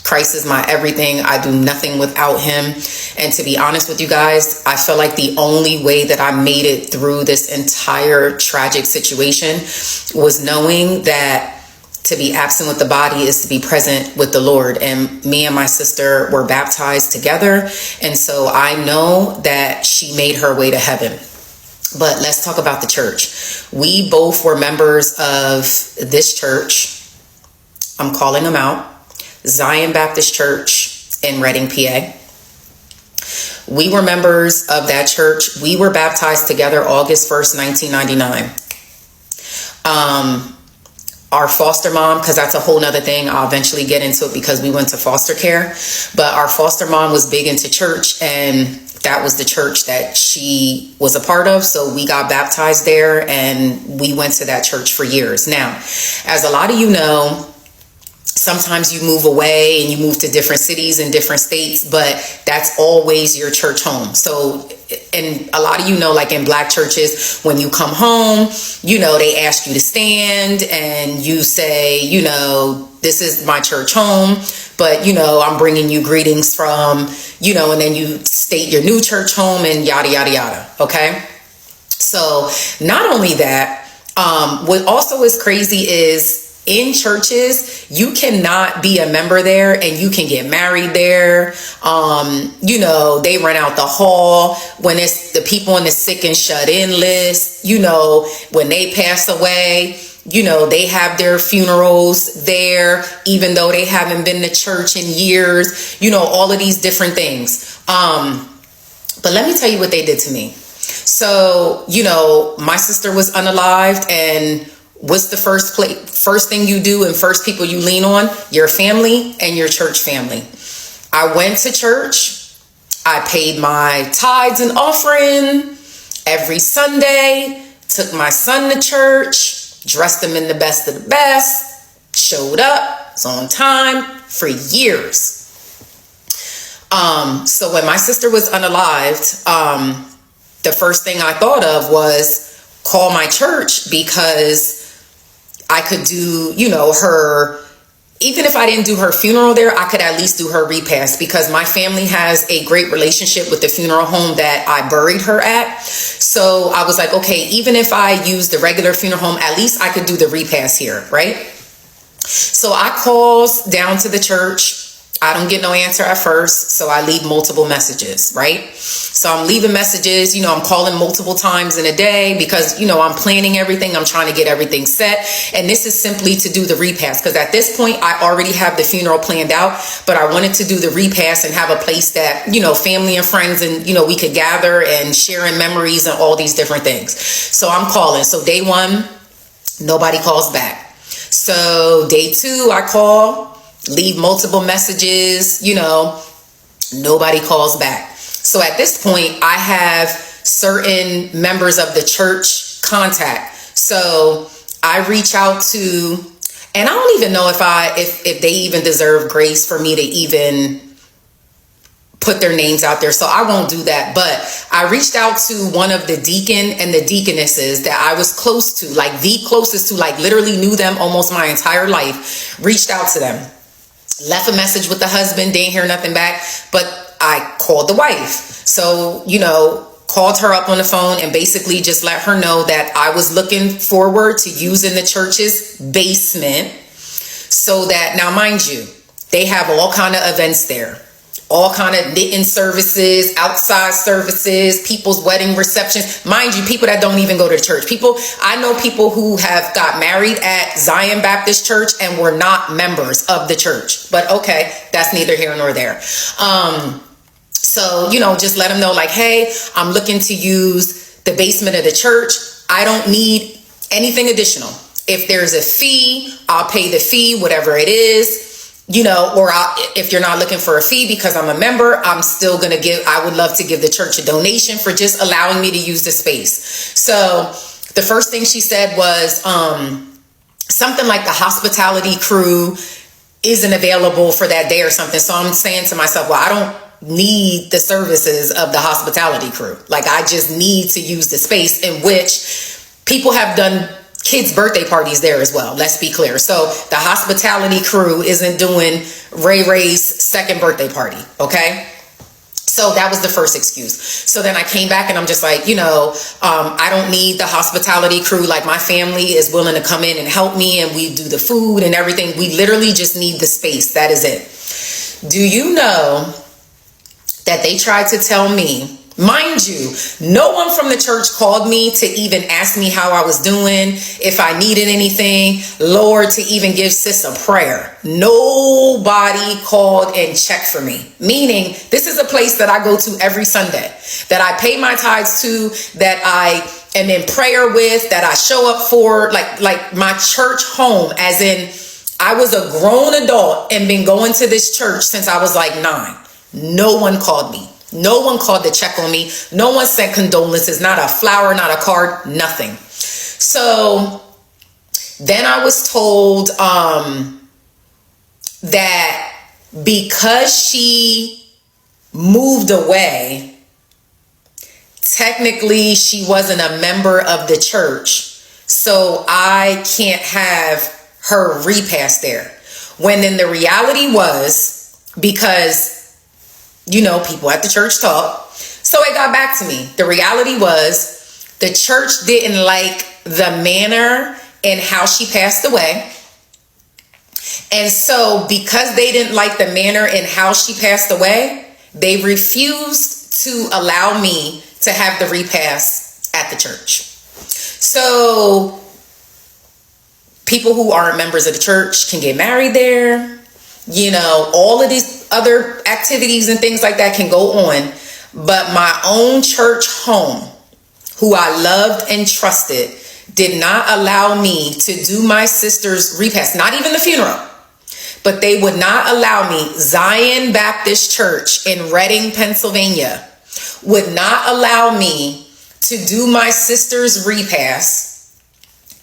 Christ is my everything. I do nothing without him. And to be honest with you guys, I feel like the only way that I made it through this entire tragic situation was knowing that to be absent with the body is to be present with the Lord. And me and my sister were baptized together. And so I know that she made her way to heaven. But let's talk about the church. We both were members of this church. I'm calling them out. Zion Baptist Church in Reading, PA. We were members of that church. We were baptized together August 1st, 1999. Our foster mom, because that's a whole nother thing, I'll eventually get into it because we went to foster care, but our foster mom was big into church, and that was the church that she was a part of. So we got baptized there and we went to that church for years. Now, as a lot of you know, sometimes you move away and you move to different cities and different states, but that's always your church home. So, and a lot of you know, like in Black churches, when you come home, they ask you to stand and you say, this is my church home, but, I'm bringing you greetings from, and then you state your new church home and yada, yada, yada. Okay. So not only that, what also is crazy is, in churches, you cannot be a member there and you can get married there. They rent out the hall when it's the people on the sick and shut in list. When they pass away, they have their funerals there, even though they haven't been to church in years, all of these different things. But let me tell you what they did to me. So, my sister was unalived, and what's the first thing you do and first people you lean on? Your family and your church family. I went to church. I paid my tithes and offering every Sunday, took my son to church, dressed him in the best of the best, showed up, was on time for years. So when my sister was unalived, the first thing I thought of was call my church, because I could do, her even if I didn't do her funeral there, I could at least do her repast, because my family has a great relationship with the funeral home that I buried her at. So I was like, okay, even if I use the regular funeral home, at least I could do the repast here, right? So I calls down to the church. I don't get no answer at first, so I leave multiple messages, right? So I'm leaving messages, I'm calling multiple times in a day because, I'm planning everything. I'm trying to get everything set. And this is simply to do the repast, because at this point, I already have the funeral planned out, but I wanted to do the repast and have a place that, family and friends and, we could gather and sharing memories and all these different things. So I'm calling. So day 1, nobody calls back. So day 2, I call, leave multiple messages, nobody calls back. So at this point, I have certain members of the church contact. So I reach out to, and I don't even know if they even deserve grace for me to even put their names out there. So I won't do that. But I reached out to one of the deacon and the deaconesses that I was close to, like the closest to, like literally knew them almost my entire life. Reached out to them, left a message with the husband, didn't hear nothing back, but I called the wife. So, called her up on the phone and basically just let her know that I was looking forward to using the church's basement, so that, now mind you, they have all kind of events there. All kind of knitting services, outside services, people's wedding receptions. Mind you, people that don't even go to church. I know people who have got married at Zion Baptist Church and were not members of the church. But okay, that's neither here nor there. So, just let them know, like, hey, I'm looking to use the basement of the church. I don't need anything additional. If there's a fee, I'll pay the fee, whatever it is. Or if you're not looking for a fee because I'm a member, I'm still going to I would love to give the church a donation for just allowing me to use the space. So the first thing she said was something like the hospitality crew isn't available for that day or something. So I'm saying to myself, well, I don't need the services of the hospitality crew. Like, I just need to use the space, in which people have done kids' birthday parties there as well. Let's be clear. So the hospitality crew isn't doing Ray's second birthday party. Okay. So that was the first excuse. So then I came back and I'm just like, I don't need the hospitality crew. Like, my family is willing to come in and help me, and we do the food and everything. We literally just need the space. That is it. Do you know that they tried to tell me, mind you, no one from the church called me to even ask me how I was doing, if I needed anything, Lord, to even give sis a prayer. Nobody called and checked for me. Meaning, this is a place that I go to every Sunday, that I pay my tithes to, that I am in prayer with, that I show up for, like my church home, as in I was a grown adult and been going to this church since I was like 9. No one called me. No one called to check on me. No one sent condolences, not a flower, not a card, nothing. So then I was told that because she moved away, technically she wasn't a member of the church. So I can't have her repast there. When then the reality was, because people at the church talk. So it got back to me. The reality was, the church didn't like the manner and how she passed away. And so because they didn't like the manner and how she passed away, they refused to allow me to have the repast at the church. So people who aren't members of the church can get married there. All of these other activities and things like that can go on. But my own church home, who I loved and trusted, did not allow me to do my sister's repast, not even the funeral. But they would not allow me. Zion Baptist Church in Reading, Pennsylvania, would not allow me to do my sister's repast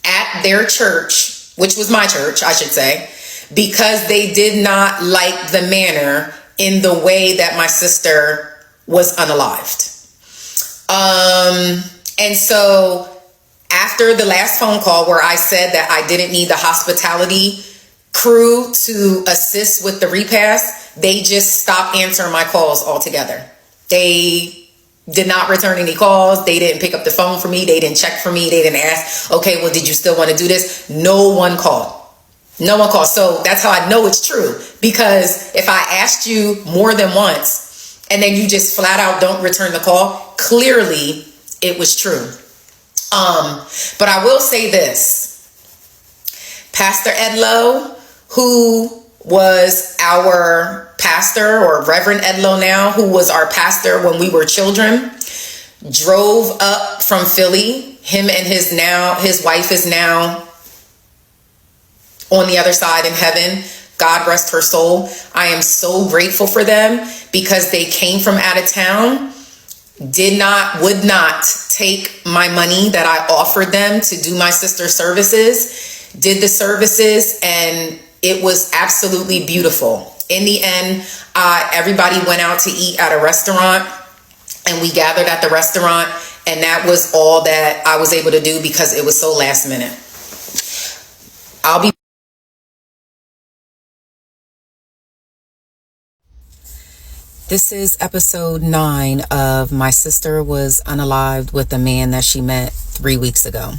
at their church, which was my church, I should say, because they did not like the manner in the way that my sister was unalived. And so after the last phone call where I said that I didn't need the hospitality crew to assist with the repast, they just stopped answering my calls altogether. They did not return any calls. They didn't pick up the phone for me. They didn't check for me. They didn't ask, okay, well, did you still want to do this? No one called. No one called. So that's how I know it's true. Because if I asked you more than once and then you just flat out don't return the call, clearly it was true. But I will say this. Pastor Ed Lowe, who was our pastor, or Reverend Ed Lowe now, who was our pastor when we were children, drove up from Philly. Him and his wife is now on the other side in heaven. God rest her soul. I am so grateful for them because they came from out of town, would not take my money that I offered them to do my sister's services, did the services, and it was absolutely beautiful. In the end, everybody went out to eat at a restaurant, and we gathered at the restaurant, and that was all that I was able to do because it was so last minute. This is episode 9 of My Sister Was Unalived with a Man That She Met 3 weeks ago.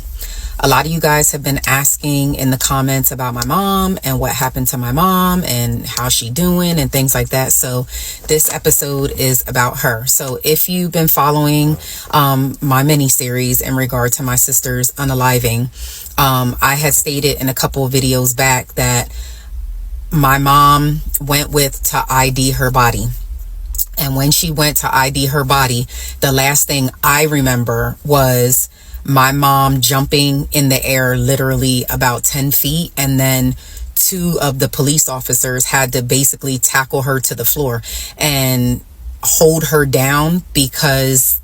A lot of you guys have been asking in the comments about my mom and what happened to my mom and how she doing and things like that. So this episode is about her. So if you've been following my mini series in regard to my sister's unaliving, I had stated in a couple of videos back that my mom went with to ID her body. And when she went to ID her body, the last thing I remember was my mom jumping in the air literally about 10 feet. And then 2 of the police officers had to basically tackle her to the floor and hold her down because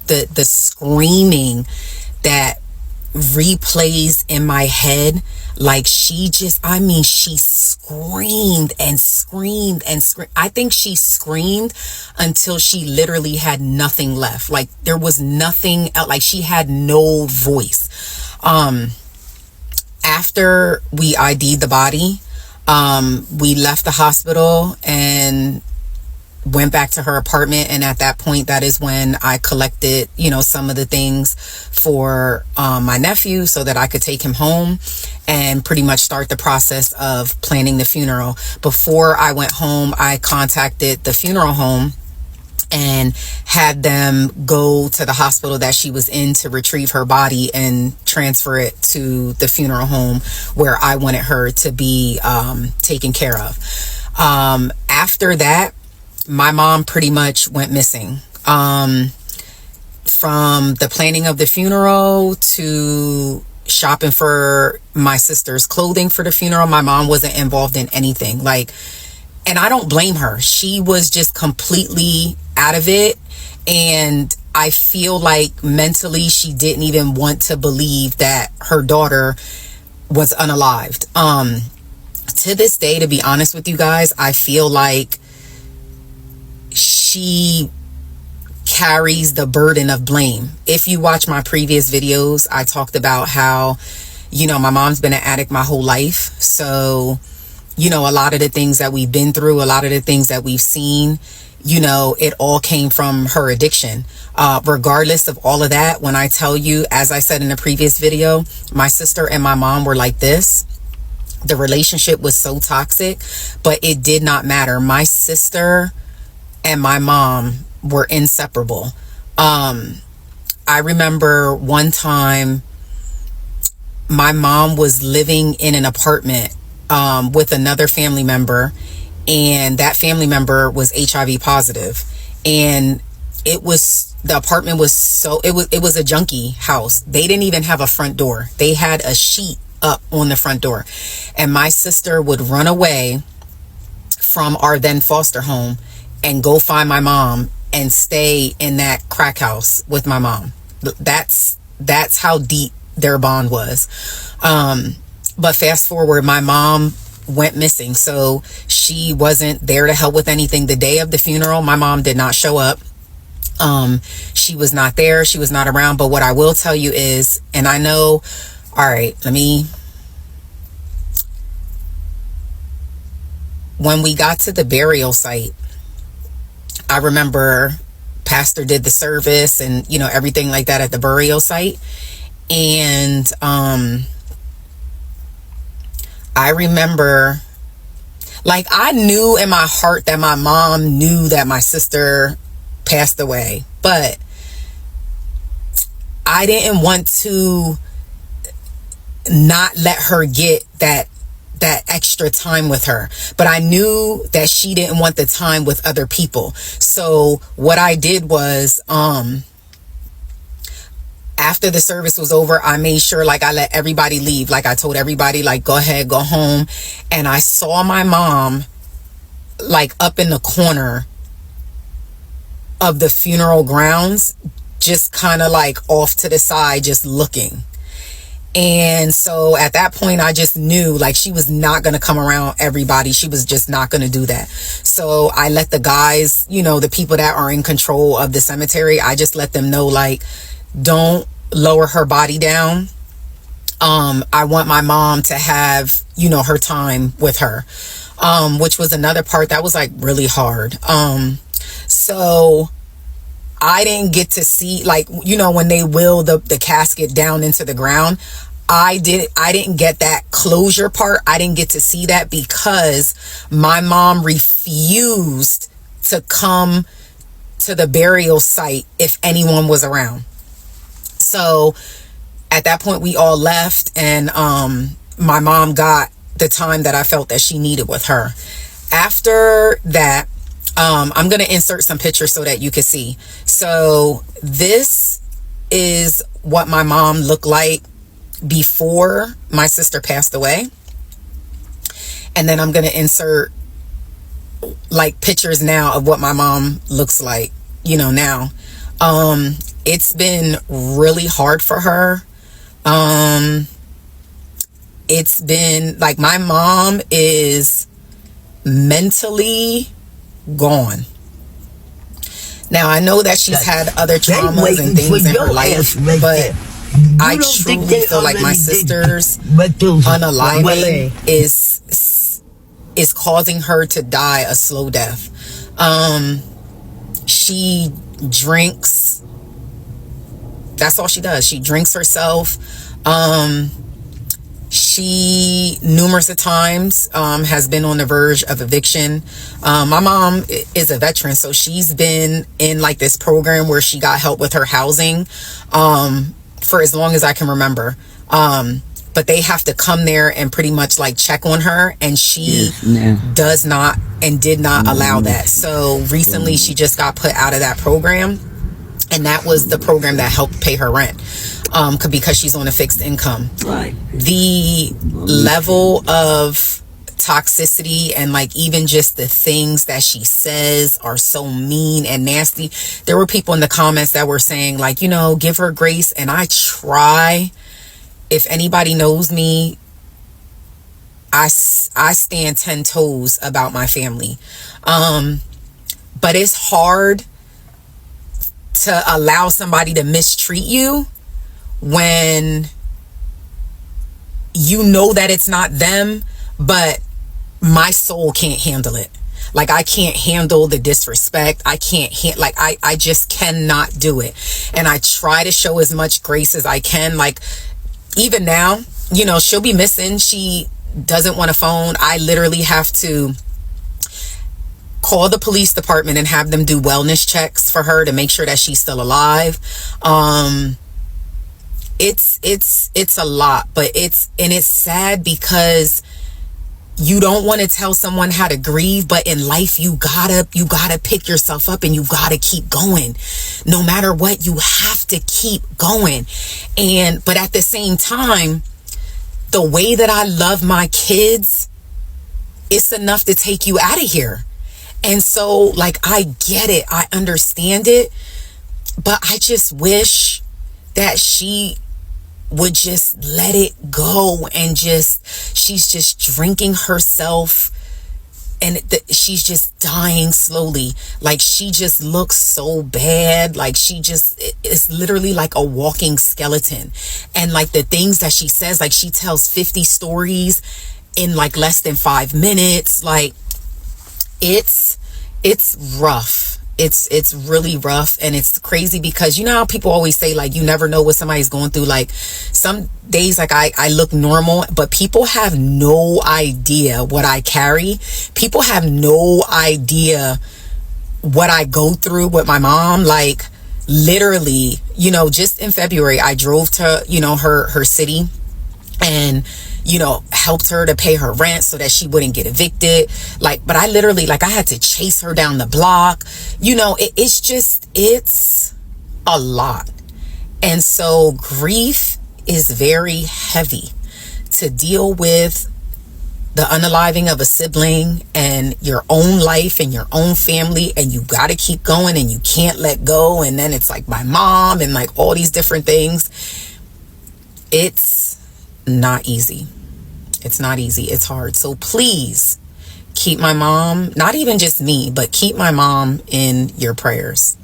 the screaming that replays in my head, like she screamed and screamed and screamed. I think she screamed until she literally had nothing left. Like there was nothing else. Like she had no voice. After we ID'd the body, we left the hospital and went back to her apartment, and at that point, that is when I collected, some of the things for my nephew so that I could take him home and pretty much start the process of planning the funeral. Before I went home, I contacted the funeral home and had them go to the hospital that she was in to retrieve her body and transfer it to the funeral home where I wanted her to be taken care of. After that, my mom pretty much went missing. From the planning of the funeral to shopping for my sister's clothing for the funeral, my mom wasn't involved in anything. And I don't blame her. She was just completely out of it. And I feel like mentally she didn't even want to believe that her daughter was unalived. To this day, to be honest with you guys, I feel like she carries the burden of blame. If you watch my previous videos, I talked about how, my mom's been an addict my whole life. So, a lot of the things that we've been through, a lot of the things that we've seen, it all came from her addiction. Regardless of all of that, when I tell you, as I said in the previous video, my sister and my mom were like this. The relationship was so toxic, but it did not matter. My sister and my mom were inseparable. I remember one time my mom was living in an apartment with another family member, and that family member was HIV positive. And the apartment was it was a junkie house. They didn't even have a front door. They had a sheet up on the front door. And my sister would run away from our then foster home and go find my mom and stay in that crack house with my mom. That's how deep their bond was. But fast forward, my mom went missing. So she wasn't there to help with anything. The day of the funeral, my mom did not show up. She was not there. She was not around. But what I will tell you is, and I know, all right, when we got to the burial site, I remember pastor did the service and, you know, everything like that at the burial site. And I remember, like, I knew in my heart that my mom knew that my sister passed away, but I didn't want to not let her get that extra time with her. But I knew that she didn't want the time with other people. So what I did was, after the service was over, I made sure, like, I let everybody leave. Like, I told everybody, like, go ahead, go home. And I saw my mom, like, up in the corner of the funeral grounds, just kind of like off to the side, just looking. And so at that point, I just knew, like, she was not going to come around everybody. She was just not going to do that. So I let the guys, you know, the people that are in control of the cemetery, I just let them know, like, don't lower her body down. I want my mom to have, you know, her time with her, which was another part that was, like, really hard. So I didn't get to see, like, you know, when they wheel the casket down into the ground, I didn't get that closure part. I didn't get to see that because my mom refused to come to the burial site if anyone was around. So at that point, we all left, and my mom got the time that I felt that she needed with her. After that, I'm going to insert some pictures so that you can see. So this is what my mom looked like before my sister passed away. And then I'm going to insert, like, pictures now of what my mom looks like, you know, now. It's been really hard for her. It's been, like, my mom is mentally gone. Now, I know that she's had other traumas and things in her life, but I truly feel like my sister's unaliving is causing her to die a slow death. She drinks. That's all she does. She drinks herself. She numerous of times has been on the verge of eviction. My mom is a veteran, so she's been in, like, this program where she got help with her housing for as long as I can remember. But they have to come there and pretty much, like, check on her, and she does not and did not allow that. So recently she just got put out of that program, and that was the program that helped pay her rent. Because she's on a fixed income. Right. The level of toxicity and, like, even just the things that she says are so mean and nasty. There were people in the comments that were saying, like, you know, give her grace. And I try. If anybody knows me, I stand 10 toes about my family. But it's hard to allow somebody to mistreat you when you know that it's not them, but my soul can't handle it. Like, I can't handle the disrespect. I can't I just cannot do it. And I try to show as much grace as I can. Like, even now, you know, she'll be missing. She doesn't want a phone. I literally have to call the police department and have them do wellness checks for her to make sure that she's still alive. It's a lot, but it's sad because you don't want to tell someone how to grieve, but in life you gotta pick yourself up and you gotta keep going. No matter what, you have to keep going. But at the same time, the way that I love my kids, it's enough to take you out of here. And so, like, I get it, I understand it, but I just wish that she would just let it go and she's just drinking herself and she's just dying slowly. Like, she just looks so bad. Like, she just is literally like a walking skeleton. And, like, the things that she says, like, she tells 50 stories in, like, less than 5 minutes. Like, it's rough. It's really rough, and it's crazy because you know how people always say like you never know what somebody's going through. Like some days like I look normal, but people have no idea what I carry. People have no idea what I go through with my mom. Like literally, you know, just in February I drove to, you know, her city and, you know, helped her to pay her rent so that she wouldn't get evicted. Like, but I literally, like, I had to chase her down the block. You know, it's a lot. And so grief is very heavy to deal with. The unaliving of a sibling and your own life and your own family, and you got to keep going and you can't let go. And then it's like my mom and like all these different things. It's not easy. It's not easy. It's hard. So please keep my mom, not even just me, but keep my mom in your prayers.